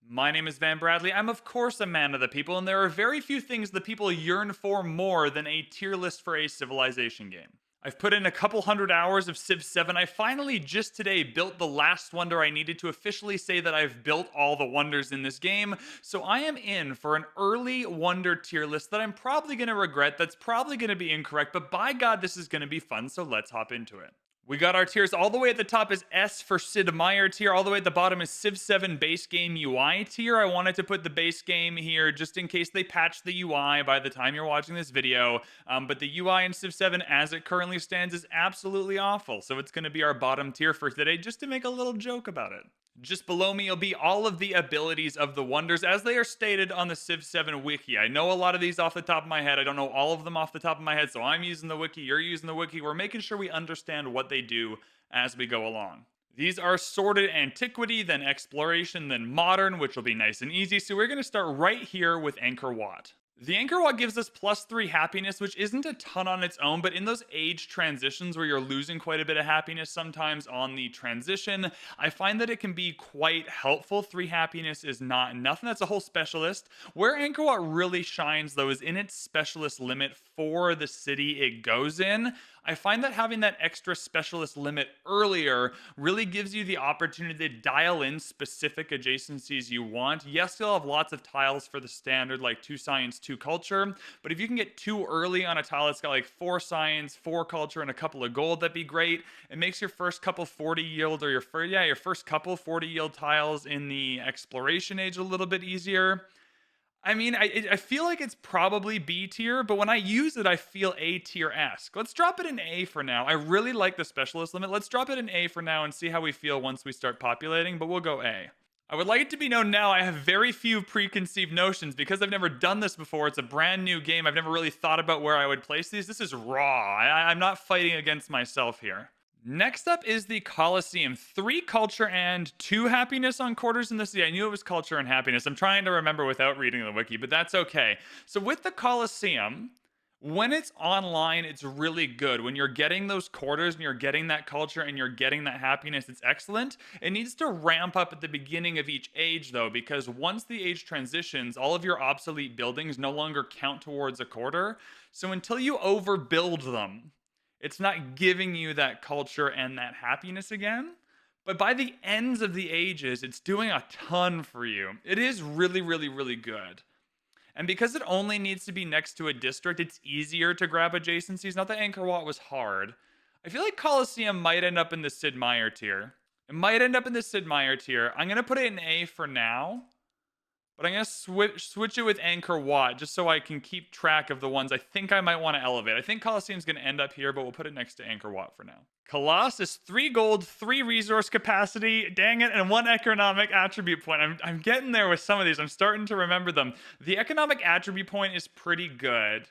My name is VanBradley. I'm, of course, a man of the people, and there are very few things the people yearn for more than a tier list for a civilization game. I've put in a couple hundred hours of Civ 7. I finally just today built the last wonder I needed to officially say that I've built all the wonders in this game. So I am in for an early wonder tier list that I'm probably going to regret, that's probably going to be incorrect, but by God, this is going to be fun, so let's hop into it. We got our tiers. All the way at the top is S for Sid Meier tier. All the way at the bottom is Civ 7 base game UI tier. I wanted to put the base game here just in case they patch the UI by the time you're watching this video. But the UI in Civ 7 as it currently stands is absolutely awful. So it's going to be our bottom tier for today just to make a little joke about it. Just below me will be all of the abilities of the wonders as they are stated on the Civ 7 wiki. I know a lot of these off the top of my head. I don't know all of them off the top of my head, so I'm using the wiki, you're using the wiki. We're making sure we understand what they do as we go along. These are sorted Antiquity, then Exploration, then Modern, which will be nice and easy. So we're going to start right here with Anchor Wat. The Anchor Wat gives us +3 happiness, which isn't a ton on its own, but in those age transitions where you're losing quite a bit of happiness sometimes on the transition, I find that it can be quite helpful. 3 happiness is not enough, and that's a whole specialist. Where Anchor Wat really shines, though, is in its specialist limit for the city it goes in. I find that having that extra specialist limit earlier really gives you the opportunity to dial in specific adjacencies you want. Yes, you'll have lots of tiles for the standard, like 2 science, 2 culture, but if you can get too early on a tile that's got like 4 science, 4 culture, and a couple of gold, that'd be great. It makes your first couple 40 yield, or your first couple 40 yield tiles in the exploration age a little bit easier. I mean, I feel like it's probably B tier, but when I use it, I feel A tier-esque. Let's drop it in A for now. I really like the specialist limit. Let's drop it in A for now and see how we feel once we start populating, but we'll go A. I would like it to be known now I have very few preconceived notions because I've never done this before. It's a brand new game. I've never really thought about where I would place these. This is raw. I'm not fighting against myself here. Next up is the Colosseum. 3 culture and 2 happiness on quarters in the city. I knew it was culture and happiness. I'm trying to remember without reading the wiki, but that's okay. So with the Colosseum, when it's online, it's really good. When you're getting those quarters and you're getting that culture and you're getting that happiness, it's excellent. It needs to ramp up at the beginning of each age, though, because once the age transitions, all of your obsolete buildings no longer count towards a quarter. So until you overbuild them, it's not giving you that culture and that happiness again. But by the ends of the ages, it's doing a ton for you. It is really, really, really good. And because it only needs to be next to a district, it's easier to grab adjacencies. Not that Angkor Wat was hard. I feel like Colosseum might end up in the Sid Meier tier. It might end up in the Sid Meier tier. I'm going to put it in A for now. But I'm going to switch it with Angkor Wat just so I can keep track of the ones I think I might want to elevate. I think Colosseum's going to end up here, but we'll put it next to Angkor Wat for now. Colossus, 3 gold, 3 resource capacity, dang it, and 1 economic attribute point. I'm getting there with some of these. I'm starting to remember them. The economic attribute point is pretty good.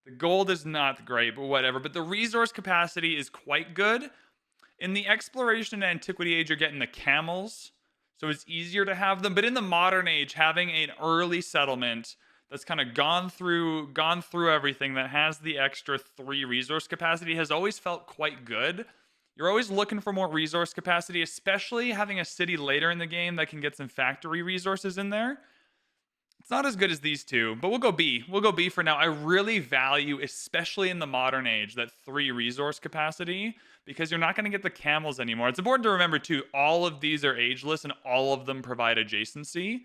The gold is not great, but whatever. But the resource capacity is quite good. In the exploration and antiquity age, you're getting the camels. So it's easier to have them. But in the modern age, having an early settlement that's kind of gone through everything, that has the extra 3 resource capacity, has always felt quite good. You're always looking for more resource capacity, especially having a city later in the game that can get some factory resources in there. It's not as good as these 2, but we'll go B. We'll go B for now. I really value, especially in the modern age, that 3 resource capacity, because you're not going to get the camels anymore. It's important to remember, too, all of these are ageless and all of them provide adjacency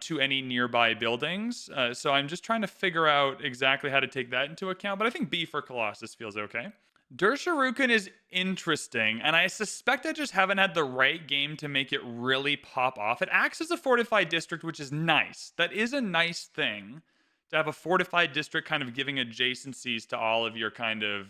to any nearby buildings. So I'm just trying to figure out exactly how to take that into account, but I think B for Colossus feels okay. Dersharukin is interesting, and I suspect I just haven't had the right game to make it really pop off. It acts as a fortified district, which is nice. That is a nice thing, to have a fortified district kind of giving adjacencies to all of your kind of,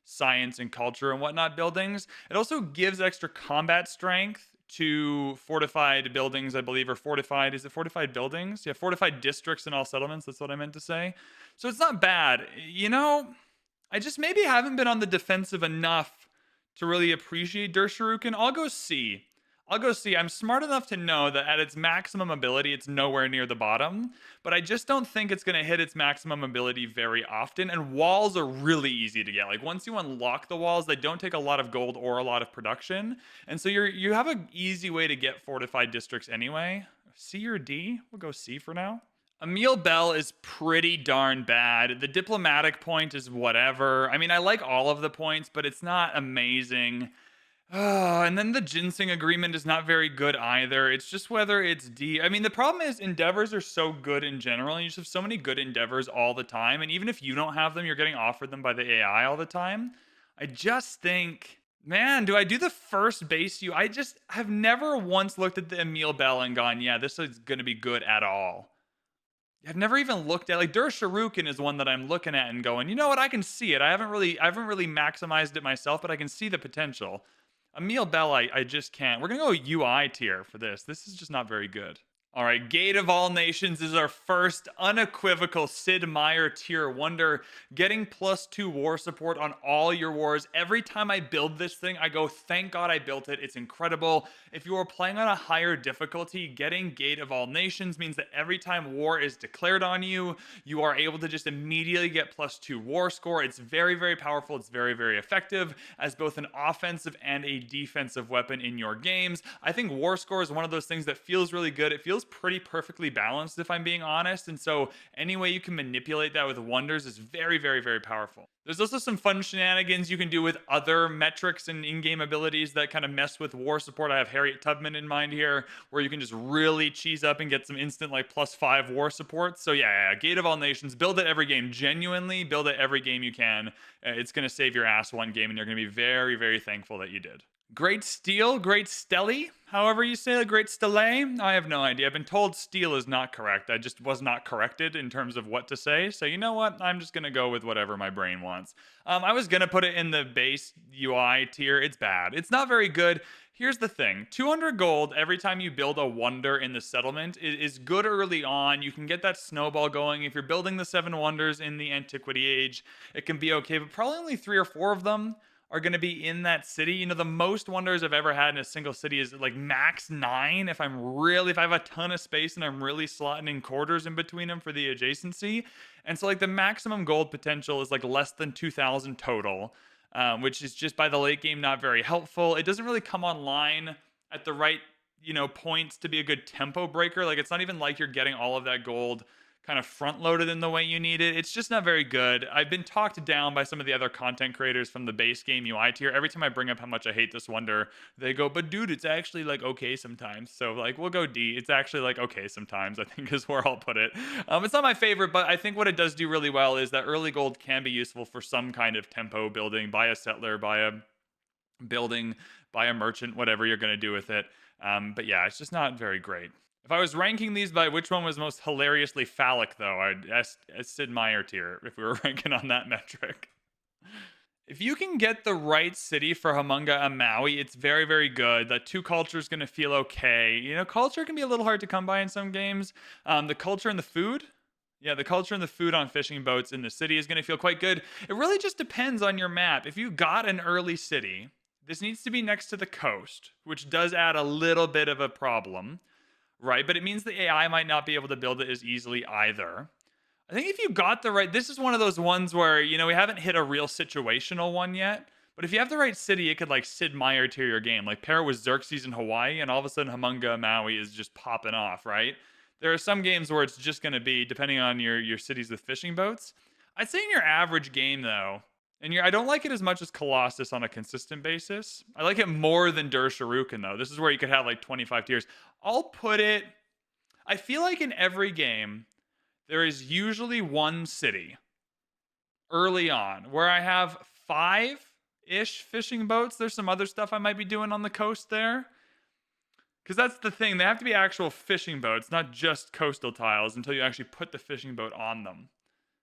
science and culture and whatnot buildings. It also gives extra combat strength to fortified buildings, I believe, or fortified, is it fortified buildings? Yeah, fortified districts in all settlements, that's what I meant to say. So it's not bad. I just maybe haven't been on the defensive enough to really appreciate Dersharukin. I'll go C. I'm smart enough to know that at its maximum ability, it's nowhere near the bottom, but I just don't think it's going to hit its maximum ability very often, and walls are really easy to get. Like, once you unlock the walls, they don't take a lot of gold or a lot of production, and so you have an easy way to get fortified districts anyway. C or D? We'll go C for now. Emil Bell is pretty darn bad. The diplomatic point is whatever. I mean, I like all of the points, but it's not amazing. Oh, and then the ginseng agreement is not very good either. It's just whether it's D. I mean, the problem is endeavors are so good in general, and you just have so many good endeavors all the time. And even if you don't have them, you're getting offered them by the AI all the time. I just think, man, do I do the first base you? I just have never once looked at the Emil Bell and gone, yeah, this is going to be good at all. I've never even looked at, like, Der Shuriken is one that I'm looking at and going, you know what, I can see it. I haven't really maximized it myself, but I can see the potential. Emil Bell, I just can't. We're gonna go UI tier for this. This is just not very good. All right, Gate of All Nations is our first unequivocal Sid Meier tier wonder, getting +2 war support on all your wars. Every time I build this thing, I go, thank God I built it. It's incredible. If you are playing on a higher difficulty, getting Gate of All Nations means that every time war is declared on you, you are able to just immediately get +2 war score. It's very, very powerful. It's very, very effective as both an offensive and a defensive weapon in your games. I think war score is one of those things that feels really good. It feels pretty perfectly balanced, if I'm being honest, and so any way you can manipulate that with wonders is very, very, very powerful. There's also some fun shenanigans you can do with other metrics and in-game abilities that kind of mess with war support. I have Harriet Tubman in mind here, where you can just really cheese up and get some instant like +5 war support. So yeah, Gate of All Nations, build it every game. Genuinely build it every game you can. It's going to save your ass one game, and you're going to be very, very thankful that you did. Great Steel, Great Stelly, however you say it, Great Stele. I have no idea. I've been told Steel is not correct. I just was not corrected in terms of what to say. So you know what? I'm just going to go with whatever my brain wants. I was going to put it in the base UI tier. It's bad. It's not very good. Here's the thing. 200 gold every time you build a wonder in the settlement is good early on. You can get that snowball going. If you're building the 7 wonders in the Antiquity age, it can be okay. But probably only 3 or 4 of them are going to be in that city. You know, the most wonders I've ever had in a single city is like max 9 if I have a ton of space and I'm really slotting in quarters in between them for the adjacency. And so like the maximum gold potential is like less than 2,000 total, which is just by the late game not very helpful. It doesn't really come online at the right, points to be a good tempo breaker. Like it's not even like you're getting all of that gold kind of front loaded in the way you need it. It's just not very good. I've been talked down by some of the other content creators from the base game UI tier. Every time I bring up how much I hate this wonder, they go, but dude, it's actually like okay sometimes. So like we'll go D. It's actually like okay sometimes, I think is where I'll put it. It's not my favorite, but I think what it does do really well is that early gold can be useful for some kind of tempo building by a settler, by a building, by a merchant, whatever you're going to do with it. But yeah, it's just not very great. If I was ranking these by which one was most hilariously phallic, though, I'd Sid Meier tier if we were ranking on that metric. If you can get the right city for Humunga and Maui, it's very, very good. The 2 culture is going to feel okay. Culture can be a little hard to come by in some games. The culture and the food. Yeah, the culture and the food on fishing boats in the city is going to feel quite good. It really just depends on your map. If you got an early city, this needs to be next to the coast, which does add a little bit of a problem. Right, but it means the AI might not be able to build it as easily either. I think if you got the right, this is one of those ones where, we haven't hit a real situational one yet, but if you have the right city, it could like Sid Meier tier your game, like pair it with Xerxes in Hawaii, and all of a sudden Humunga Maui is just popping off, right? There are some games where it's just going to be, depending on your cities with fishing boats. I'd say in your average game, though, I don't like it as much as Colossus on a consistent basis. I like it more than Der Shuriken, though. This is where you could have like 25 tiers. I'll put it, I feel like in every game, there is usually one city early on where I have 5-ish fishing boats. There's some other stuff I might be doing on the coast there. Because that's the thing. They have to be actual fishing boats, not just coastal tiles, until you actually put the fishing boat on them,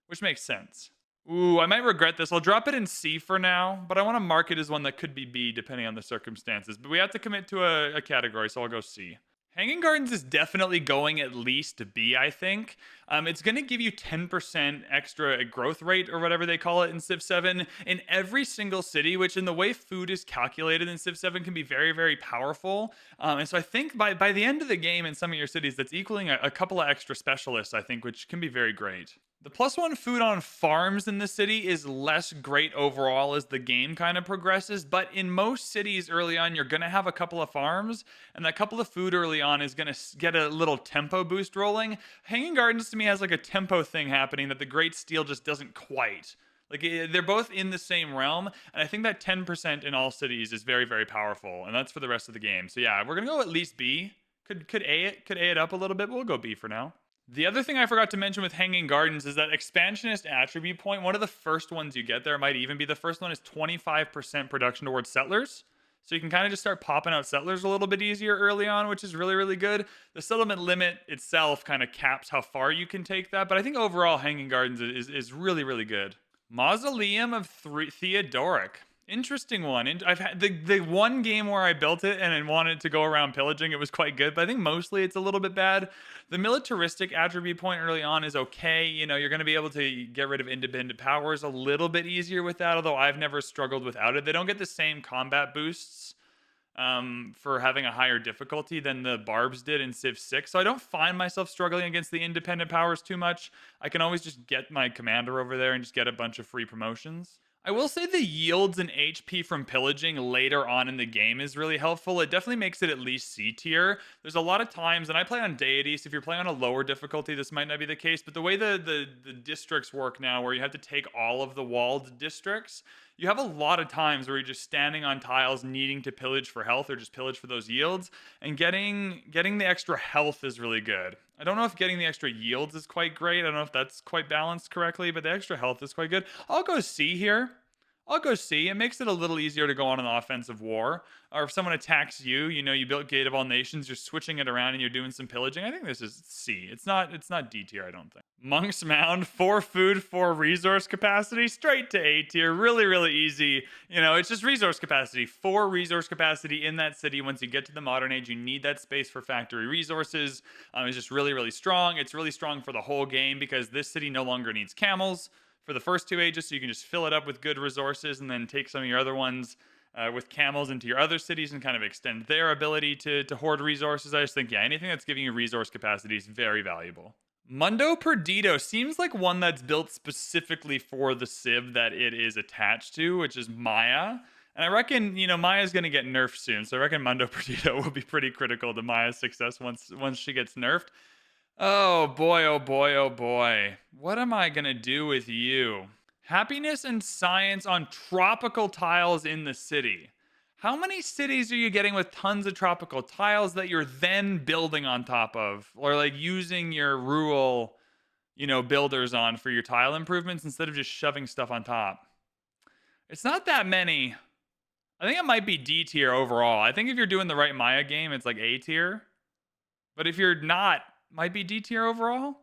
which makes sense. Ooh, I might regret this. I'll drop it in C for now, but I want to mark it as one that could be B depending on the circumstances. But we have to commit to a category, so I'll go C. Hanging Gardens is definitely going at least to B, I think. It's going to give you 10% extra growth rate, or whatever they call it in Civ 7, in every single city, which in the way food is calculated in Civ 7 can be very, very powerful. And so I think by the end of the game in some of your cities, that's equaling a couple of extra specialists, I think, which can be very great. The +1 food on farms in the city is less great overall as the game kind of progresses, but in most cities early on, you're going to have a couple of farms, and that couple of food early on is going to get a little tempo boost rolling. Hanging Gardens to me has like a tempo thing happening that the Great Steel just doesn't quite. Like they're both in the same realm, and I think that 10% in all cities is very, very powerful, and that's for the rest of the game. So yeah, we're gonna go at least B. Could A it up a little bit, but we'll go B for now. The other thing I forgot to mention with Hanging Gardens is that expansionist attribute point, one of the first ones you get there, might even be the first one, is 25% production towards settlers. So you can kind of just start popping out settlers a little bit easier early on, which is really, really good. The settlement limit itself kind of caps how far you can take that, but I think overall Hanging Gardens is really, really good. Mausoleum of Theodoric. Interesting one. I've had the one game where I built it and I wanted to go around pillaging. It was quite good, but I think mostly it's a little bit bad. The militaristic attribute point early on is okay. You know, you're going to be able to get rid of independent powers a little bit easier with that, although I've never struggled without it. They don't get the same combat boosts for having a higher difficulty than the Barbs did in Civ 6. So I don't find myself struggling against the independent powers too much. I can always just get my commander over there and just get a bunch of free promotions. I will say the yields and HP from pillaging later on in the game is really helpful. It definitely makes it at least C tier. There's a lot of times, and I play on deity, so if you're playing on a lower difficulty, this might not be the case, but the way the districts work now, where you have to take all of the walled districts, you have a lot of times where you're just standing on tiles needing to pillage for health or just pillage for those yields, and getting the extra health is really good. I don't know if getting the extra yields is quite great. I don't know if that's quite balanced correctly, but the extra health is quite good. I'll go C here. I'll go C. It makes it a little easier to go on an offensive war. Or if someone attacks you, you know, you built Gate of All Nations, you're switching it around and you're doing some pillaging. I think this is C. It's not D tier, I don't think. Monk's Mound, 4 food, 4 resource capacity, straight to A tier. Really, really easy. You know, it's just resource capacity. 4 resource capacity in that city. Once you get to the modern age, you need that space for factory resources. It's just really, really strong. It's really strong for the whole game because this city no longer needs camels for the first 2 ages, so you can just fill it up with good resources and then take some of your other ones with camels into your other cities and kind of extend their ability to hoard resources. I just think, yeah, anything that's giving you resource capacity is very valuable. Mundo Perdido seems like one that's built specifically for the civ that it is attached to, which is Maya. And I reckon, you know, Maya's going to get nerfed soon, so I reckon Mundo Perdido will be pretty critical to Maya's success once she gets nerfed. Oh boy, oh boy, oh boy. What am I going to do with you? Happiness and science on tropical tiles in the city. How many cities are you getting with tons of tropical tiles that you're then building on top of? Or like using your rural, you know, builders on for your tile improvements instead of just shoving stuff on top? It's not that many. I think it might be D tier overall. I think if you're doing the right Maya game, it's like A tier. But if you're not, might be D tier overall.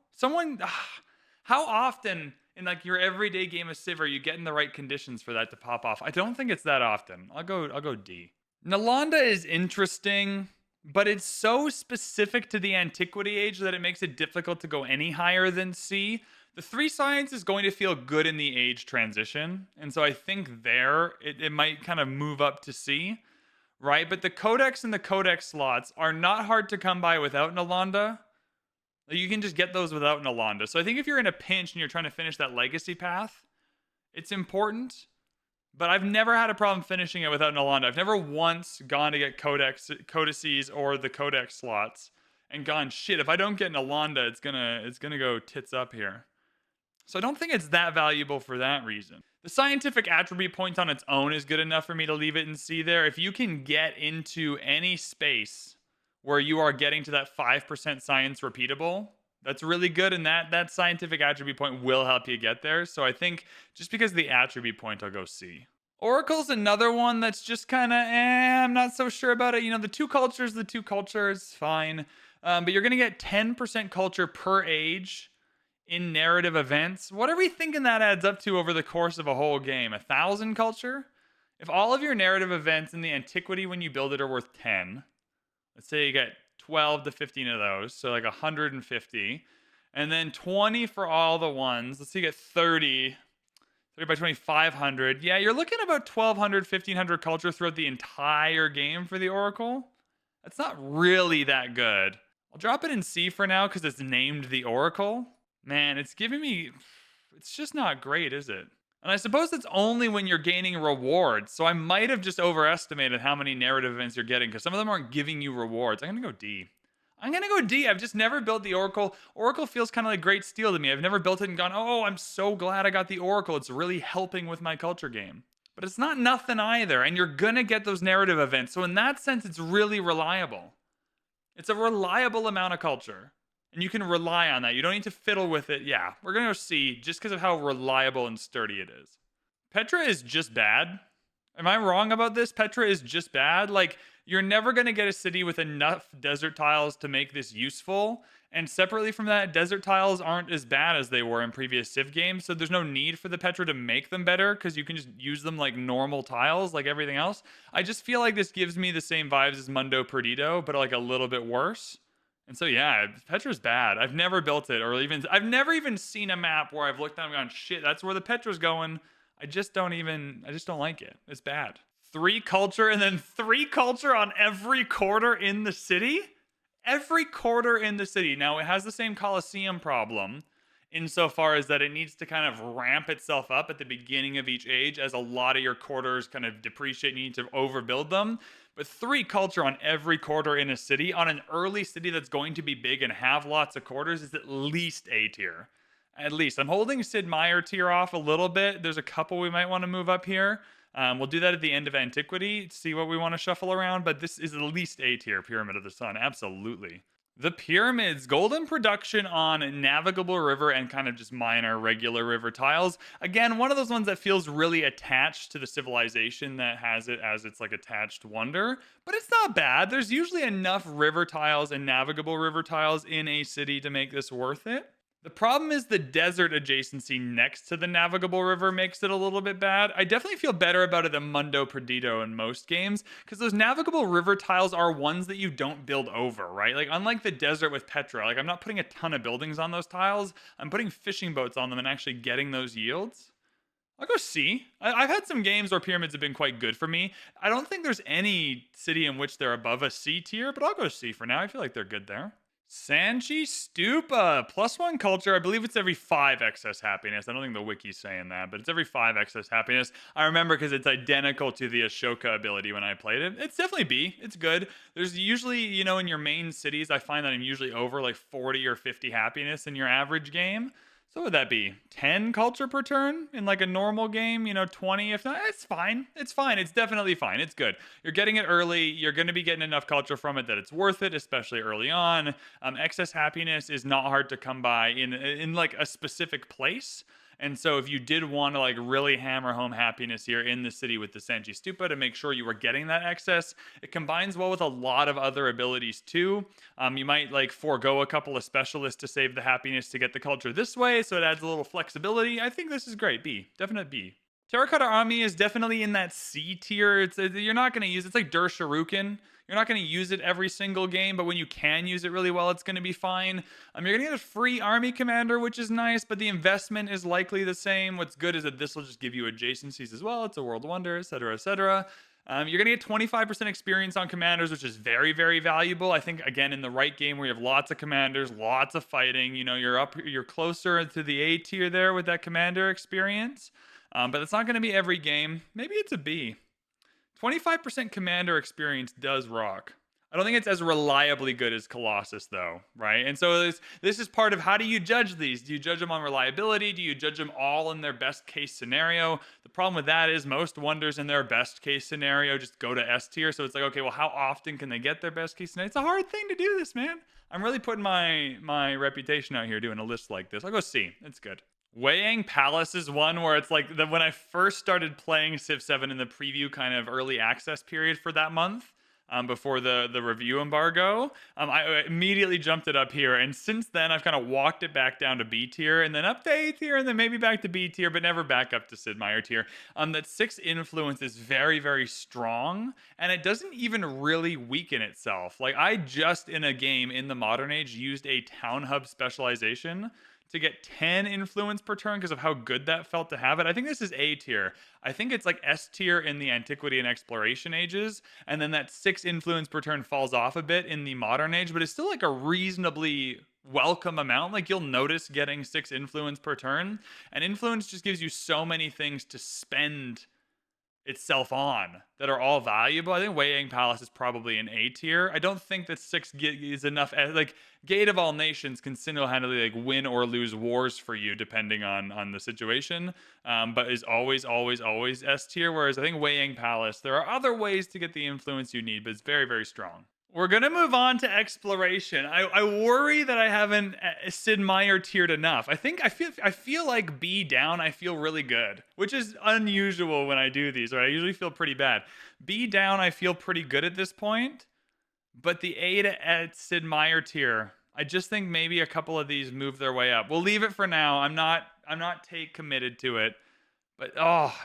How often in like your everyday game of Civ are you getting the right conditions for that to pop off? I don't think it's that often. I'll go D. Nalanda is interesting, but it's so specific to the Antiquity age that it makes it difficult to go any higher than C. The 3 science is going to feel good in the age transition, and so I think there it might kind of move up to C. Right, but the codex and the codex slots are not hard to come by without Nalanda. You can just get those without Nalanda. So I think if you're in a pinch and you're trying to finish that legacy path, it's important. But I've never had a problem finishing it without Nalanda. I've never once gone to get codices or the codex slots and gone, shit, if I don't get Nalanda, it's gonna go tits up here. So I don't think it's that valuable for that reason. The scientific attribute point on its own is good enough for me to leave it in C there. If you can get into any space where you are getting to that 5% science repeatable, that's really good, and that scientific attribute point will help you get there. So I think just because of the attribute point, I'll go C. Oracle's another one that's just kind of, I'm not so sure about it. You know, the two cultures, fine. But you're going to get 10% culture per age in narrative events. What are we thinking that adds up to over the course of a whole game? 1,000 culture? If all of your narrative events in the Antiquity when you build it are worth 10, let's say you get 12 to 15 of those, so like 150, and then 20 for all the ones. Let's say you get 30 by 2,500. Yeah, you're looking at about 1,200, 1,500 culture throughout the entire game for the Oracle. That's not really that good. I'll drop it in C for now because it's named the Oracle. Man, it's giving me. It's just not great, is it? And I suppose it's only when you're gaining rewards. So I might have just overestimated how many narrative events you're getting because some of them aren't giving you rewards. I'm going to go D. I'm going to go D. I've just never built the Oracle. Oracle feels kind of like Great Steel to me. I've never built it and gone, oh, I'm so glad I got the Oracle. It's really helping with my culture game. But it's not nothing either. And you're going to get those narrative events. So in that sense, it's really reliable. It's a reliable amount of culture. And you can rely on that. You don't need to fiddle with it. Yeah, we're going to go C just because of how reliable and sturdy it is. Petra is just bad. Am I wrong about this? Petra is just bad. Like, you're never going to get a city with enough desert tiles to make this useful. And separately from that, desert tiles aren't as bad as they were in previous Civ games. So there's no need for the Petra to make them better because you can just use them like normal tiles, like everything else. I just feel like this gives me the same vibes as Mundo Perdido, but like a little bit worse. And so yeah, Petra's bad. I've never built it, or even I've never even seen a map where I've looked down and gone, shit, that's where the Petra's going. I just don't like it. It's bad. 3 culture and then 3 culture on every quarter in the city? Every quarter in the city. Now it has the same Colosseum problem insofar as that it needs to kind of ramp itself up at the beginning of each age as a lot of your quarters kind of depreciate and you need to overbuild them. But 3 culture on every quarter in a city, on an early city that's going to be big and have lots of quarters, is at least A tier. At least. I'm holding Sid Meier tier off a little bit. There's a couple we might want to move up here. We'll do that at the end of Antiquity, see what we want to shuffle around, but this is at least A tier, Pyramid of the Sun. Absolutely. The Pyramids, golden production on navigable river and kind of just minor regular river tiles. Again, one of those ones that feels really attached to the civilization that has it as its like attached wonder, but it's not bad. There's usually enough river tiles and navigable river tiles in a city to make this worth it. The problem is the desert adjacency next to the navigable river makes it a little bit bad. I definitely feel better about it than Mundo Perdido in most games because those navigable river tiles are ones that you don't build over, right? Like unlike the desert with Petra, like I'm not putting a ton of buildings on those tiles. I'm putting fishing boats on them and actually getting those yields. I'll go C. I've had some games where pyramids have been quite good for me. I don't think there's any city in which they're above a C tier, but I'll go C for now. I feel like they're good there. Sanchi Stupa, +1 culture. I believe it's every 5 excess happiness. I don't think the wiki's saying that, but it's every 5 excess happiness. I remember because it's identical to the Ashoka ability when I played it. It's definitely B. It's good. There's usually, in your main cities, I find that I'm usually over like 40 or 50 happiness in your average game. So what would that be? 10 culture per turn in like a normal game? 20 if not. It's fine. It's fine. It's definitely fine. It's good. You're getting it early. You're going to be getting enough culture from it that it's worth it, especially early on. Excess happiness is not hard to come by in like a specific place. And so if you did want to like really hammer home happiness here in the city with the Sanchi Stupa to make sure you were getting that excess, it combines well with a lot of other abilities too. You might like forego a couple of specialists to save the happiness to get the culture this way, so it adds a little flexibility. I think this is great. B, definite B. Terracotta Army is definitely in that C tier. You're not going to use it's like Der Shuriken. You're not going to use it every single game, but when you can use it really well, it's going to be fine. You're going to get a free army commander, which is nice, but the investment is likely the same. What's good is that this will just give you adjacencies as well. It's a world wonder, etc., etc. You're going to get 25% experience on commanders, which is very, very valuable. I think, again, in the right game where you have lots of commanders, lots of fighting, you're closer to the A tier there with that commander experience. But it's not going to be every game. Maybe it's a B. 25% commander experience does rock. I don't think it's as reliably good as Colossus, though, right? And so this is part of how do you judge these? Do you judge them on reliability? Do you judge them all in their best case scenario? The problem with that is most wonders in their best case scenario just go to S tier. So it's like, okay, well, how often can they get their best case scenario? It's a hard thing to do this, man. I'm really putting my reputation out here doing a list like this. I'll go C. It's good. Weyang Palace is one where it's like when I first started playing Civ 7 in the preview kind of early access period for that month, before the review embargo, I immediately jumped it up here. And since then, I've kind of walked it back down to B tier and then up to A tier and then maybe back to B tier, but never back up to Sid Meier tier. That 6 influence is very, very strong, and it doesn't even really weaken itself. Like I just in a game in the modern age used a town hub specialization to get 10 influence per turn because of how good that felt to have it. I think this is A tier. I think it's like S tier in the Antiquity and Exploration ages, and then that 6 influence per turn falls off a bit in the modern age, but it's still like a reasonably welcome amount. Like, you'll notice getting 6 influence per turn, and influence just gives you so many things to spend itself on that are all valuable. I think Wei Yang Palace is probably an A tier. I don't think that 6 is enough. Like, Gate of All Nations can single-handedly like win or lose wars for you depending on the situation, but is always S tier. Whereas I think Wei Yang Palace, there are other ways to get the influence you need, but it's very, very strong. We're gonna move on to exploration. I worry that I haven't Sid Meier tiered enough. I feel like B down. I feel really good, which is unusual when I do these. Right, I usually feel pretty bad. B down. I feel pretty good at this point, but the A to Sid Meier tier. I just think maybe a couple of these move their way up. We'll leave it for now. I'm not take committed to it, but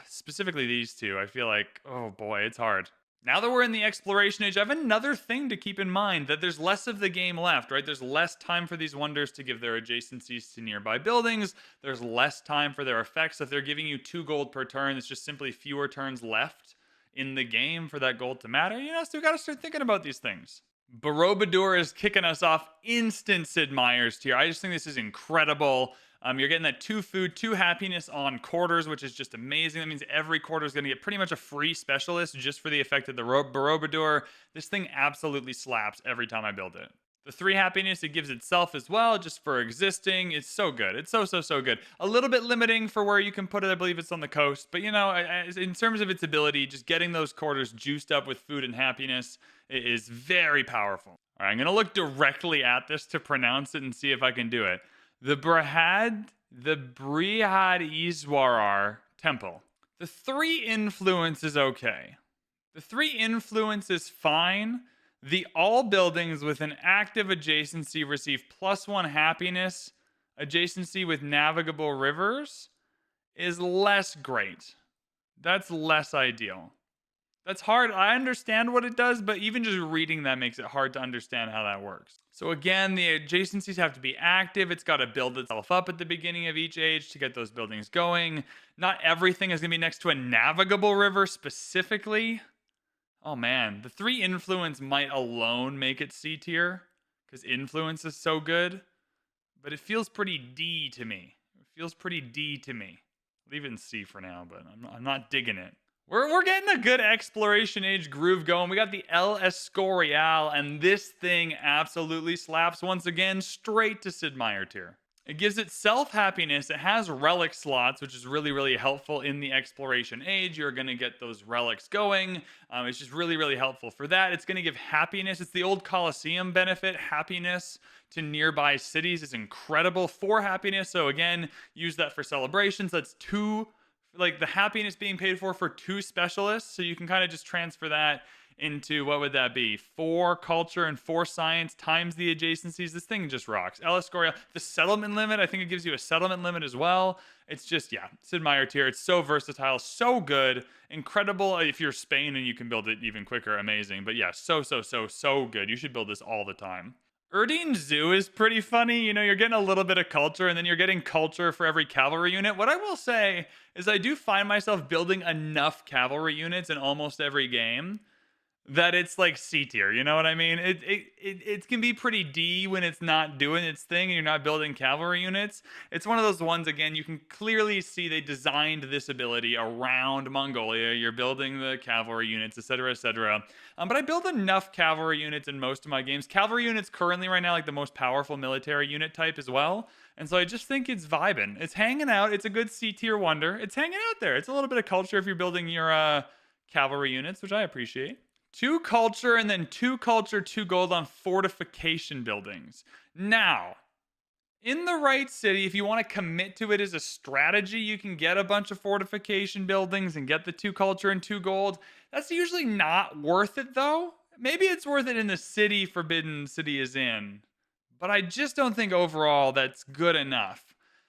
specifically these two. I feel like, oh boy, it's hard. Now that we're in the exploration age, I have another thing to keep in mind, that there's less of the game left, right? There's less time for these wonders to give their adjacencies to nearby buildings. There's less time for their effects. If they're giving you 2 gold per turn, it's just simply fewer turns left in the game for that gold to matter. So we got to start thinking about these things. Borobudur is kicking us off instant Sid Meier's tier. I just think this is incredible. You're getting that 2 food, 2 happiness on quarters, which is just amazing. That means every quarter is going to get pretty much a free specialist just for the effect of the Borobudur. This thing absolutely slaps every time I build it. The 3 happiness it gives itself as well, just for existing. It's so good. It's so good. A little bit limiting for where you can put it. I believe it's on the coast. But, in terms of its ability, just getting those quarters juiced up with food and happiness is very powerful. All right, I'm going to look directly at this to pronounce it and see if I can do it. The Brihadiswarar Temple. The 3 influence is okay. The 3 influence is fine. The all buildings with an active adjacency receive +1 happiness. Adjacency with navigable rivers is less great. That's less ideal. That's hard. I understand what it does, but even just reading that makes it hard to understand how that works. So again, the adjacencies have to be active. It's got to build itself up at the beginning of each age to get those buildings going. Not everything is going to be next to a navigable river specifically. Oh man, the 3 influence might alone make it C tier because influence is so good, but it feels pretty D to me. Leave it in C for now, but I'm not digging it. We're getting a good exploration age groove going. We got the El Escorial, and this thing absolutely slaps once again straight to Sid Meier tier. It gives itself happiness. It has relic slots, which is really, really helpful in the exploration age. You're going to get those relics going. It's just really, really helpful for that. It's going to give happiness. It's the old Colosseum benefit. Happiness to nearby cities is incredible. 4 happiness. So again, use that for celebrations. That's 2. Like the happiness being paid for 2 specialists. So you can kind of just transfer that into, what would that be? 4 culture and 4 science times the adjacencies. This thing just rocks. El Escorial. The settlement limit, I think it gives you a settlement limit as well. It's just, Sid Meier tier. It's so versatile, so good. Incredible if you're Spain and you can build it even quicker. Amazing. But so good. You should build this all the time. Erdene Zoo is pretty funny. You're getting a little bit of culture, and then you're getting culture for every cavalry unit. What I will say is I do find myself building enough cavalry units in almost every game that it's like C tier. You know what I mean? It can be pretty D when it's not doing its thing and you're not building cavalry units. It's one of those ones, again, you can clearly see they designed this ability around Mongolia. You're building the cavalry units, etc., etc. But I build enough cavalry units in most of my games. Cavalry units currently right now like the most powerful military unit type as well. And so I just think it's vibing. It's hanging out. It's a good C tier wonder. It's hanging out there. It's a little bit of culture if you're building your cavalry units, which I appreciate. 2 culture and then 2 culture, 2 gold on fortification buildings. Now, in the right city, if you want to commit to it as a strategy, you can get a bunch of fortification buildings and get the 2 culture and 2 gold. That's usually not worth it though. Maybe it's worth it in the city Forbidden City is in, but I just don't think overall that's good enough.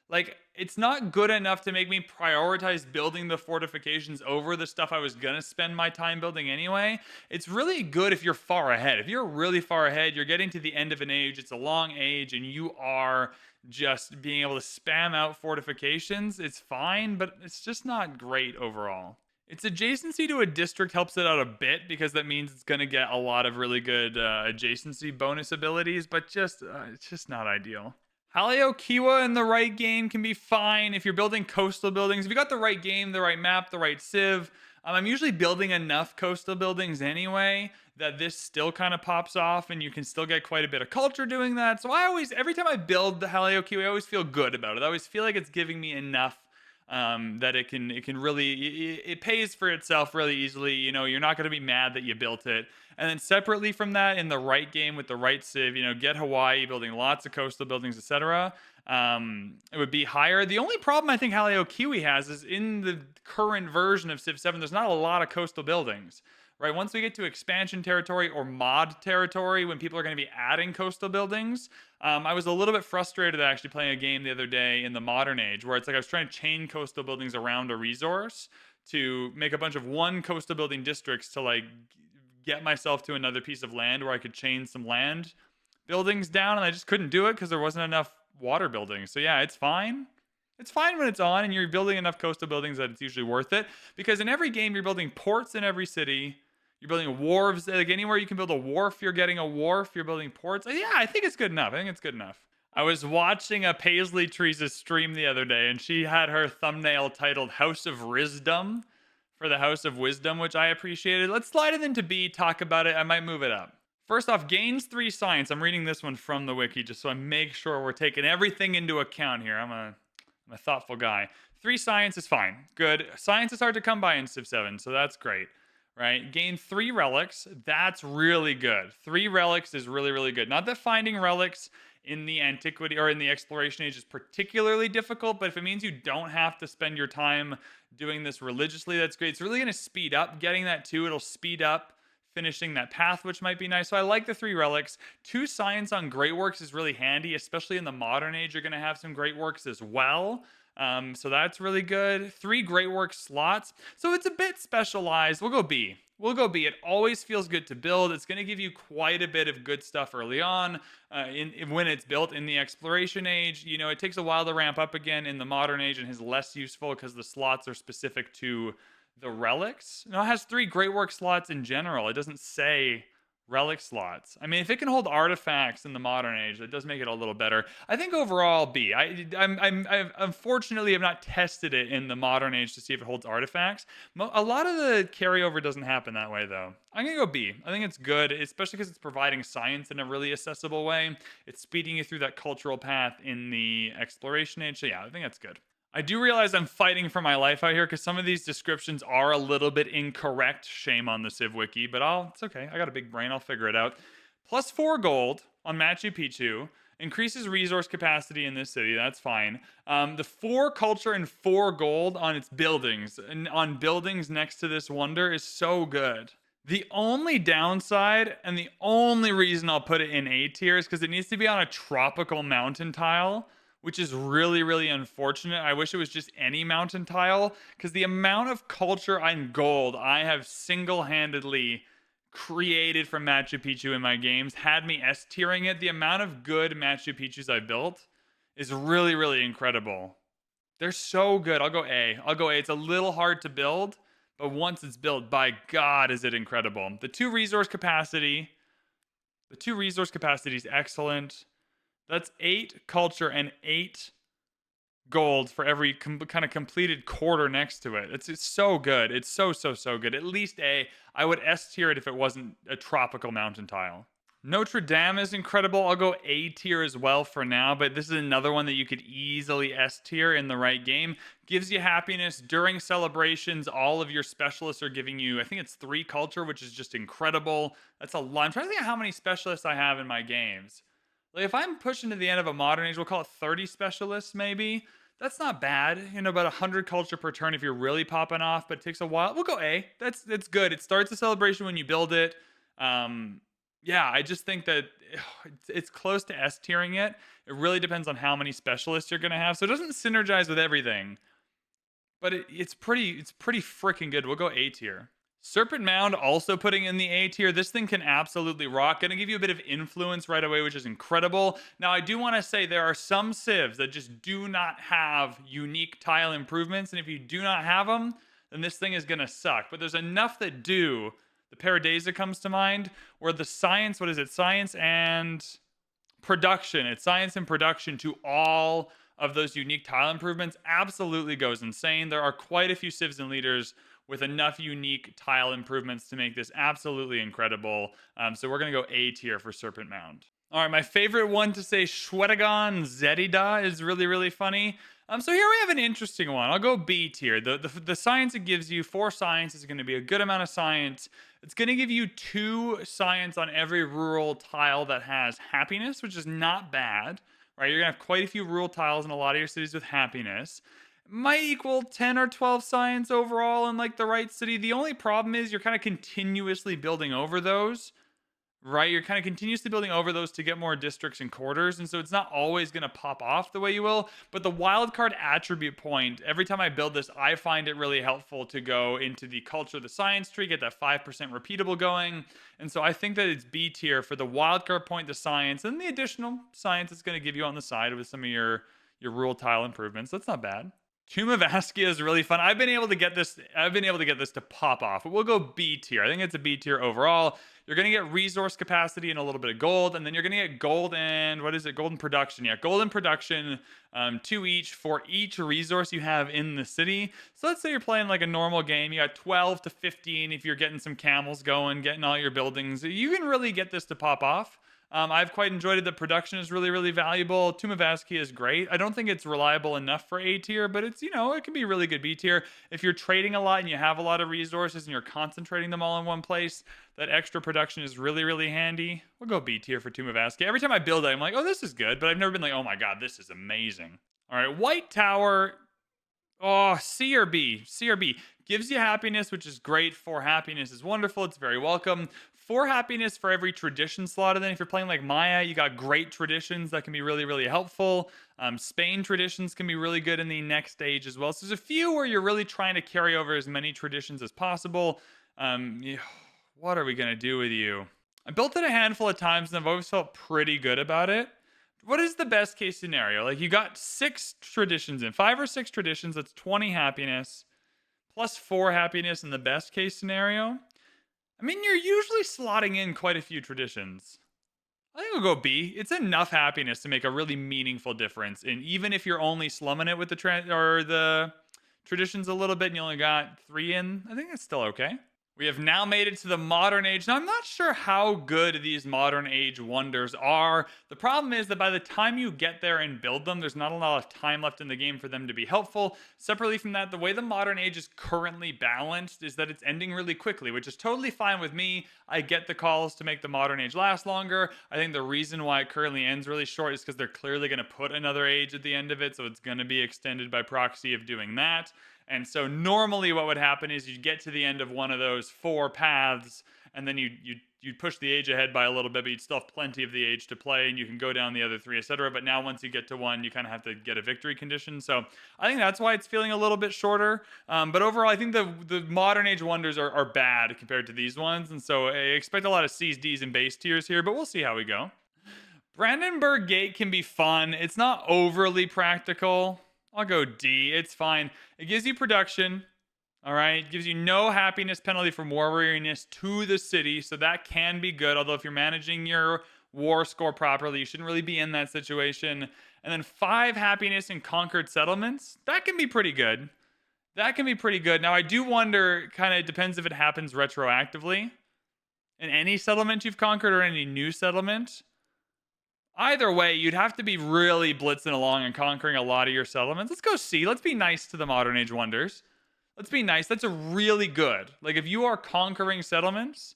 Like, it's not good enough to make me prioritize building the fortifications over the stuff I was going to spend my time building anyway. It's really good if you're far ahead. If you're really far ahead, you're getting to the end of an age, it's a long age, and you are just being able to spam out fortifications. It's fine, but it's just not great overall. Its adjacency to a district helps it out a bit because that means it's going to get a lot of really good adjacency bonus abilities, but just it's just not ideal. Haleo Kiwa in the right game can be fine if you're building coastal buildings. If you got the right game, the right map, the right civ. I'm usually building enough coastal buildings anyway that this still kind of pops off and you can still get quite a bit of culture doing that. So I always, every time I build the Haleo Kiwi, I always feel good about it. I always feel like it's giving me enough that it can really it pays for itself really easily. You know, you're not going to be mad that you built it. And then separately from that, in the right game with the right civ, you know, get Hawaii, building lots of coastal buildings, etc. It would be higher. The only problem I think Haleo Kiwi has is in the current version of Civ 7, there's not a lot of coastal buildings. Right, once we get to expansion territory or mod territory, when people are going to be adding coastal buildings, I was a little bit frustrated actually playing a game the other day in the modern age where it's like I was trying to chain coastal buildings around a resource to make a bunch of one coastal building districts to like get myself to another piece of land where I could chain some land buildings down, and I just couldn't do it because there wasn't enough water buildings. So yeah, it's fine. It's fine when it's on and you're building enough coastal buildings that it's usually worth it, because in every game you're building ports in every city. You're building wharves. Like anywhere you can build a wharf, you're getting a wharf. You're building ports. Yeah, I think it's good enough. I think it's good enough. I was watching a Paisley Trees' stream the other day, and she had her thumbnail titled House of Wisdom for the House of Wisdom, which I appreciated. Let's slide it into B, talk about it. I might move it up. First off, gains 3 science. I'm reading this one from the wiki just so I make sure we're taking everything into account here. I'm a thoughtful guy. 3 science is fine. Good. Science is hard to come by in Civ 7, so that's great. Right? Gain 3 relics. That's really good. 3 relics is really, really good. Not that finding relics in the Antiquity or in the Exploration Age is particularly difficult, but if it means you don't have to spend your time doing this religiously, that's great. It's really going to speed up getting that too. It'll speed up finishing that path, which might be nice. So I like the 3 relics. 2 science on Great Works is really handy, especially in the modern age. You're going to have some Great Works as well. So that's really good. 3 Great Works slots. So it's a bit specialized. We'll go B. We'll go B. It always feels good to build. It's going to give you quite a bit of good stuff early on when it's built in the Exploration Age. You know, it takes a while to ramp up again in the Modern Age and is less useful because the slots are specific to the relics. No, it has 3 Great Works slots in general. It doesn't say relic slots. I mean, if it can hold artifacts in the modern age, that does make it a little better. I think overall B. I unfortunately have not tested it in the modern age to see if it holds artifacts. A lot of the carryover doesn't happen that way though. I'm gonna go B. I think it's good, especially because it's providing science in a really accessible way. It's speeding you through that cultural path in the exploration age. So yeah, I think that's good. I do realize I'm fighting for my life out here because some of these descriptions are a little bit incorrect. Shame on the Civ Wiki, but it's okay. I got a big brain. I'll figure it out. Plus 4 gold on Machu Picchu. Increases resource capacity in this city. That's fine. The 4 culture and 4 gold on its buildings and on buildings next to this wonder is so good. The only downside and the only reason I'll put it in A tier is because it needs to be on a tropical mountain tile, which is really, really unfortunate. I wish it was just any mountain tile, because the amount of culture and gold I have single-handedly created from Machu Picchu in my games had me S-tiering it. The amount of good Machu Picchus I built is really, really incredible. They're so good. I'll go A. It's a little hard to build, but once it's built, by God, is it incredible. The 2 resource capacity is excellent. That's 8 culture and 8 gold for every kind of completed quarter next to it. It's so good. It's so good. At least A. I would S tier it if it wasn't a tropical mountain tile. Notre Dame is incredible. I'll go A tier as well for now, but this is another one that you could easily S tier in the right game. Gives you happiness during celebrations. All of your specialists are giving you, I think it's 3 culture, which is just incredible. That's a lot. I'm trying to think of how many specialists I have in my games. Like if I'm pushing to the end of a modern age, we'll call it 30 specialists maybe. That's not bad. You know, about 100 culture per turn if you're really popping off, but it takes a while. We'll go A. That's good. It starts a celebration when you build it. Yeah, I just think that it's close to S tiering it. It really depends on how many specialists you're going to have. So it doesn't synergize with everything, but it's pretty freaking good. We'll go A tier. Serpent Mound also putting in the A tier. This thing can absolutely rock. Going to give you a bit of influence right away, which is incredible. Now, I do want to say there are some civs that just do not have unique tile improvements. And if you do not have them, then this thing is going to suck. But there's enough that do. The Paradisa comes to mind, where the science, what is it? Science and production. It's science and production to all of those unique tile improvements absolutely goes insane. There are quite a few civs and leaders with enough unique tile improvements to make this absolutely incredible. So we're going to go A tier for Serpent Mound. All right, my favorite one to say, Shwedagon Zedida, is really, really funny. So here we have an interesting one. I'll go B tier. The science it gives you, 4 science, is going to be a good amount of science. It's going to give you 2 science on every rural tile that has happiness, which is not bad, right? You're going to have quite a few rural tiles in a lot of your cities with happiness. It might equal 10 or 12 science overall in like the right city. The only problem is you're kind of continuously building over those. Right, you're kind of continuously building over those to get more districts and quarters, and so it's not always going to pop off the way you will. But the wildcard attribute point, every time I build this, I find it really helpful to go into the culture, the science tree, get that 5% repeatable going. And so I think that it's B tier for the wildcard point, the science, and the additional science it's going to give you on the side with some of your rural tile improvements. That's not bad. Tomb of Askia is really fun. I've been able to get this to pop off, but we'll go B tier. I think it's a B tier overall. You're going to get resource capacity and a little bit of gold, and then you're going to get gold and, what is it? Golden production. Yeah, golden production, 2 each for each resource you have in the city. So let's say you're playing like a normal game. You got 12 to 15 if you're getting some camels going, getting all your buildings. You can really get this to pop off. I've quite enjoyed it. The production is really, really valuable. Tomb of Askia is great. I don't think it's reliable enough for A tier, but it's, it can be really good B tier. If you're trading a lot and you have a lot of resources and you're concentrating them all in one place, that extra production is really, really handy. We'll go B tier for Tomb of Askia. Every time I build it, I'm like, oh, this is good, but I've never been like, oh my God, this is amazing. All right, White Tower. Oh, C or B. C or B. Gives you happiness, which is great. 4 happiness is wonderful. It's very welcome. 4 happiness for every tradition slot. And then if you're playing like Maya, you got great traditions that can be really, really helpful. Spain traditions can be really good in the next stage as well. So there's a few where you're really trying to carry over as many traditions as possible. What are we going to do with you? I built it a handful of times and I've always felt pretty good about it. What is the best case scenario? Like you got 6 traditions in, 5 or 6 traditions. That's 20 happiness plus 4 happiness in the best case scenario. I mean, you're usually slotting in quite a few traditions. I think we'll go B. It's enough happiness to make a really meaningful difference. And even if you're only slumming it with the traditions a little bit and you only got 3 in, I think it's still okay. We have now made it to the modern age. Now, I'm not sure how good these modern age wonders are. The problem is that by the time you get there and build them, there's not a lot of time left in the game for them to be helpful. Separately from that, the way the modern age is currently balanced is that it's ending really quickly, which is totally fine with me. I get the calls to make the modern age last longer. I think the reason why it currently ends really short is because they're clearly going to put another age at the end of it, so it's going to be extended by proxy of doing that. And so normally what would happen is you'd get to the end of one of those 4 paths, and then you'd push the age ahead by a little bit, but you'd still have plenty of the age to play, and you can go down the other 3, etc. But now once you get to one, you kind of have to get a victory condition. So I think that's why it's feeling a little bit shorter. But overall, I think the modern age wonders are bad compared to these ones. And so I expect a lot of C's, D's, and base tiers here, but we'll see how we go. Brandenburg Gate can be fun. It's not overly practical. I'll go D. It's fine. It gives you production. All right. It gives you no happiness penalty from war weariness to the city. So that can be good. Although if you're managing your war score properly, you shouldn't really be in that situation. And then 5 happiness in conquered settlements. That can be pretty good. That can be pretty good. Now, I do wonder, kind of depends if it happens retroactively in any settlement you've conquered or any new settlement. Either way, you'd have to be really blitzing along and conquering a lot of your settlements. Let's go C. Let's be nice to the modern age wonders. Let's be nice. That's a really good. Like if you are conquering settlements,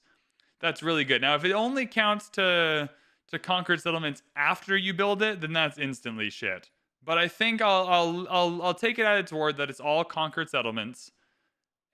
that's really good. Now, if it only counts to conquered settlements after you build it, then that's instantly shit. But I think I'll take it at its word that it's all conquered settlements,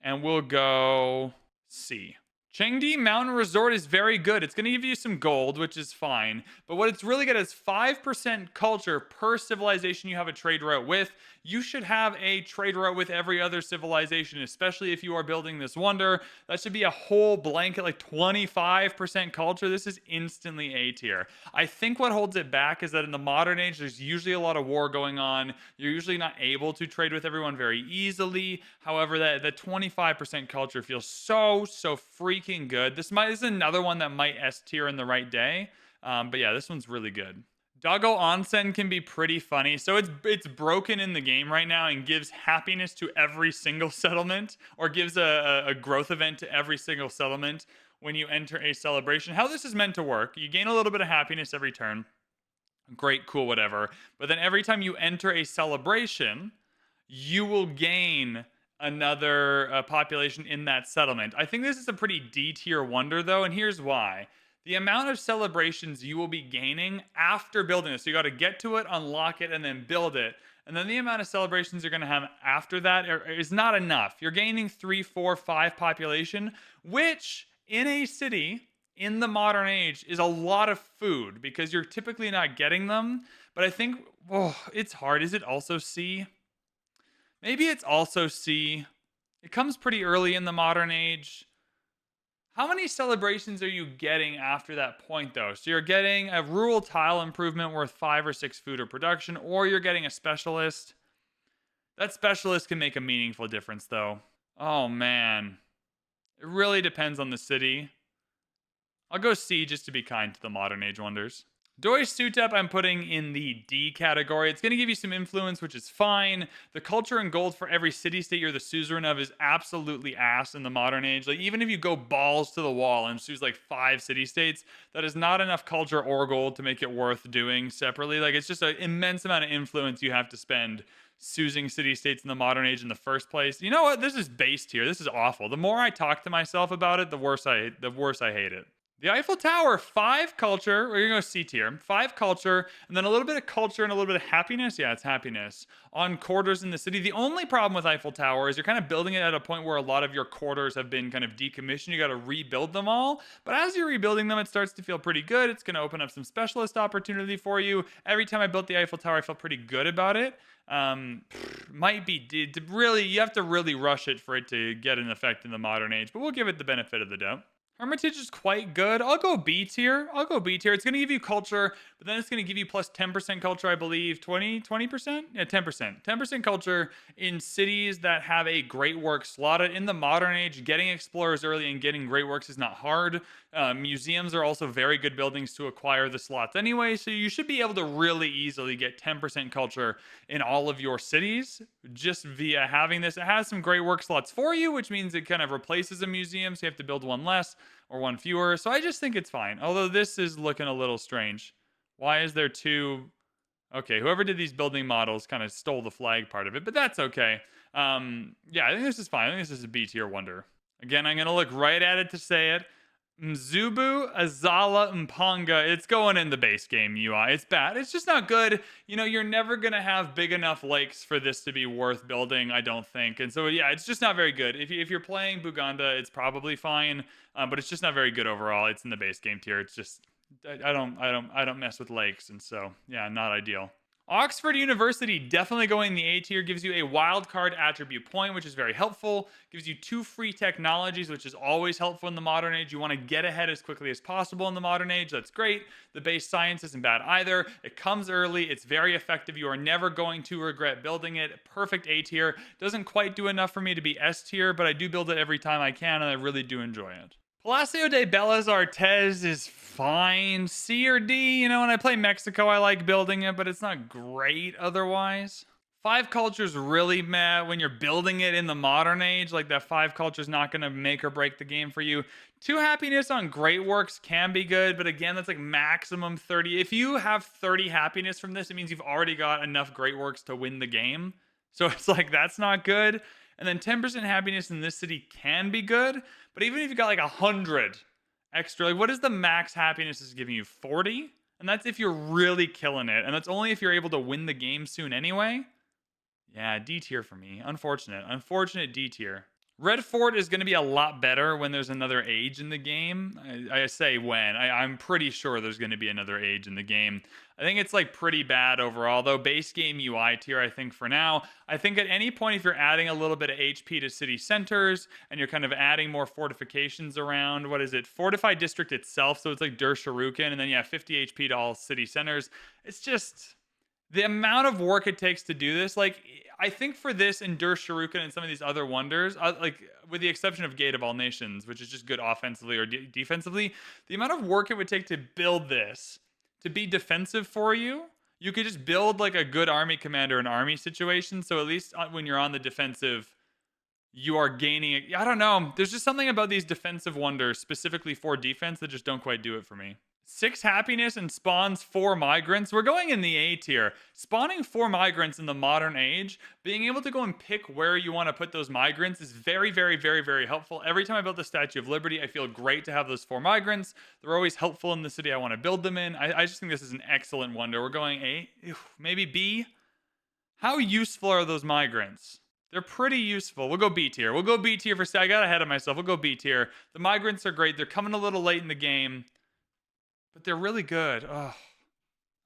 and we'll go C. Chengdi Mountain Resort is very good. It's going to give you some gold, which is fine. But what it's really good is 5% culture per civilization you have a trade route with. You should have a trade route with every other civilization, especially if you are building this wonder. That should be a whole blanket, like 25% culture. This is instantly A tier. I think what holds it back is that in the modern age, there's usually a lot of war going on. You're usually not able to trade with everyone very easily. However, that 25% culture feels so freaking good. This is another one that might S tier in the right day. But yeah, this one's really good. Doggo Onsen can be pretty funny. So it's broken in the game right now and gives happiness to every single settlement, or gives a growth event to every single settlement when you enter a celebration. How this is meant to work: you gain a little bit of happiness every turn. Great, cool, whatever. But then every time you enter a celebration, you will gain another population in that settlement. I think this is a pretty D tier wonder though, and here's why. The amount of celebrations you will be gaining after building this. So you got to get to it, unlock it, and then build it. And then the amount of celebrations you're going to have after that is not enough. You're gaining 3, 4, 5 population, which in a city in the modern age is a lot of food because you're typically not getting them. But I think, it's hard. Is it also C? Maybe it's also C. It comes pretty early in the modern age. How many celebrations are you getting after that point, though? So you're getting a rural tile improvement worth 5 or 6 food or production, or you're getting a specialist. That specialist can make a meaningful difference, though. Oh, man. It really depends on the city. I'll go C just to be kind to the modern age wonders. Doi Sutep I'm putting in the D category. It's going to give you some influence, which is fine. The culture and gold for every city-state you're the suzerain of is absolutely ass in the modern age. Like, even if you go balls to the wall and choose like 5 city-states, that is not enough culture or gold to make it worth doing separately. Like, it's just an immense amount of influence you have to spend choosing city-states in the modern age in the first place. You know what? This is base tier. This is awful. The more I talk to myself about it, the worse I hate it. The Eiffel Tower, 5 culture. We're going to go C tier. 5 culture, and then a little bit of culture and a little bit of happiness. Yeah, it's happiness. On quarters in the city. The only problem with Eiffel Tower is you're kind of building it at a point where a lot of your quarters have been kind of decommissioned. You got to rebuild them all. But as you're rebuilding them, it starts to feel pretty good. It's going to open up some specialist opportunity for you. Every time I built the Eiffel Tower, I felt pretty good about it. Might be really, you have to really rush it for it to get an effect in the modern age, but we'll give it the benefit of the doubt. Hermitage is quite good. I'll go B tier. It's going to give you culture, but then it's going to give you plus 10% culture, I believe. 20%? Yeah, 10%. 10% culture in cities that have a great work slotted. In the modern age, getting explorers early and getting great works is not hard. Museums are also very good buildings to acquire the slots anyway, so you should be able to really easily get 10% culture in all of your cities just via having this. It has some great work slots for you, which means it kind of replaces a museum, so you have to build one less or one fewer. So I just think it's fine. Although this is looking a little strange. Why is there 2? Okay, whoever did these building models kind of stole the flag part of it, but that's okay. Yeah, I think this is fine. I think this is a B tier wonder. Again, I'm going to look right at it to say it. Mzubu Azala Mpanga. It's going in the base game UI. It's bad. It's just not good. You know, you're never going to have big enough lakes for this to be worth building, I don't think. And so, yeah, it's just not very good. If you're playing Buganda, it's probably fine, but it's just not very good overall. It's in the base game tier. It's just, I don't mess with lakes, and so, yeah, not ideal. Oxford University, definitely going in the A tier, gives you a wildcard attribute point, which is very helpful. Gives you 2 free technologies, which is always helpful in the modern age. You want to get ahead as quickly as possible in the modern age. That's great. The base science isn't bad either. It comes early. It's very effective. You are never going to regret building it. Perfect A tier. Doesn't quite do enough for me to be S tier, but I do build it every time I can, and I really do enjoy it. Palacio de Bellas Artes is fine. C or D, you know, when I play Mexico, I like building it, but it's not great otherwise. 5 culture's really meh when you're building it in the modern age. Like, that 5 culture's not going to make or break the game for you. 2 happiness on great works can be good, but again, that's like maximum 30. If you have 30 happiness from this, it means you've already got enough great works to win the game. So it's like, that's not good. And then 10% happiness in this city can be good. But even if you got like 100 extra, like, what is the max happiness is giving you? 40? And that's if you're really killing it. And that's only if you're able to win the game soon anyway. Yeah, D tier for me. Unfortunate D tier. Red Fort is going to be a lot better when there's another age in the game. I say when. I'm pretty sure there's going to be another age in the game. I think it's like pretty bad overall, though. Base game UI tier, I think for now. I think at any point, if you're adding a little bit of HP to city centers and you're kind of adding more fortifications around, what is it? Fortified district itself. So it's like Der Shuriken, and then you have 50 HP to all city centers. It's just the amount of work it takes to do this. Like, I think for this and Der Shuriken and some of these other wonders, like with the exception of Gate of All Nations, which is just good offensively or defensively, the amount of work it would take to build this to be defensive for you, you could just build like a good army commander and army situation. So at least when you're on the defensive, you are gaining it. I don't know. There's just something about these defensive wonders specifically for defense that just don't quite do it for me. 6 happiness and spawns 4 migrants. We're going in the A tier. Spawning 4 migrants in the modern age, being able to go and pick where you want to put those migrants is very, very, very, very helpful. Every time I build the Statue of Liberty, I feel great to have those 4 migrants. They're always helpful in the city I want to build them in. I just think this is an excellent wonder. We're going A, maybe B. How useful are those migrants? They're pretty useful. We'll go B tier. We'll go B tier for, I got ahead of myself. We'll go B tier. The migrants are great. They're coming a little late in the game, but they're really good. Oh.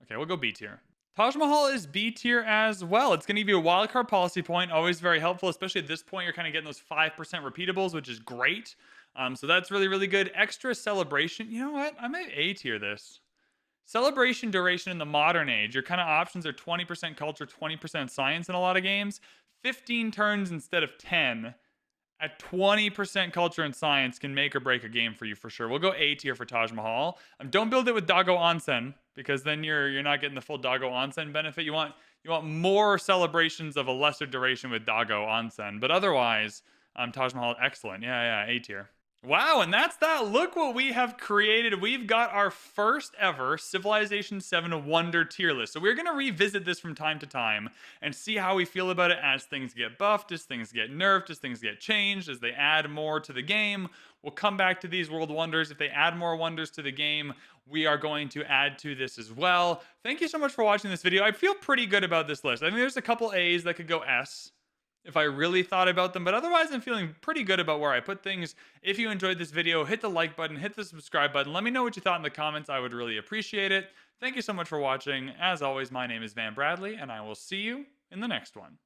Okay, we'll go B tier. Taj Mahal is B tier as well. It's going to give you a wildcard policy point. Always very helpful, especially at this point. You're kind of getting those 5% repeatables, which is great. So that's really, really good. Extra celebration. You know what? I might A tier this. Celebration duration in the modern age. Your kind of options are 20% culture, 20% science in a lot of games. 15 turns instead of 10. At 20% culture and science can make or break a game for you for sure. We'll go A tier for Taj Mahal. Don't build it with Dago Onsen, because then you're not getting the full Dago Onsen benefit. You want more celebrations of a lesser duration with Dago Onsen. But otherwise, Taj Mahal, excellent. Yeah, A tier. Wow, and that's that. Look what we have created. We've got our first ever Civilization 7 Wonder tier list. So we're going to revisit this from time to time and see how we feel about it as things get buffed, as things get nerfed, as things get changed, as they add more to the game. We'll come back to these world wonders. If they add more wonders to the game, we are going to add to this as well. Thank you so much for watching this video. I feel pretty good about this list. I think there's a couple A's that could go S if I really thought about them, but otherwise I'm feeling pretty good about where I put things. If you enjoyed this video, hit the like button, hit the subscribe button. Let me know what you thought in the comments. I would really appreciate it. Thank you so much for watching. As always, my name is VanBradley, and I will see you in the next one.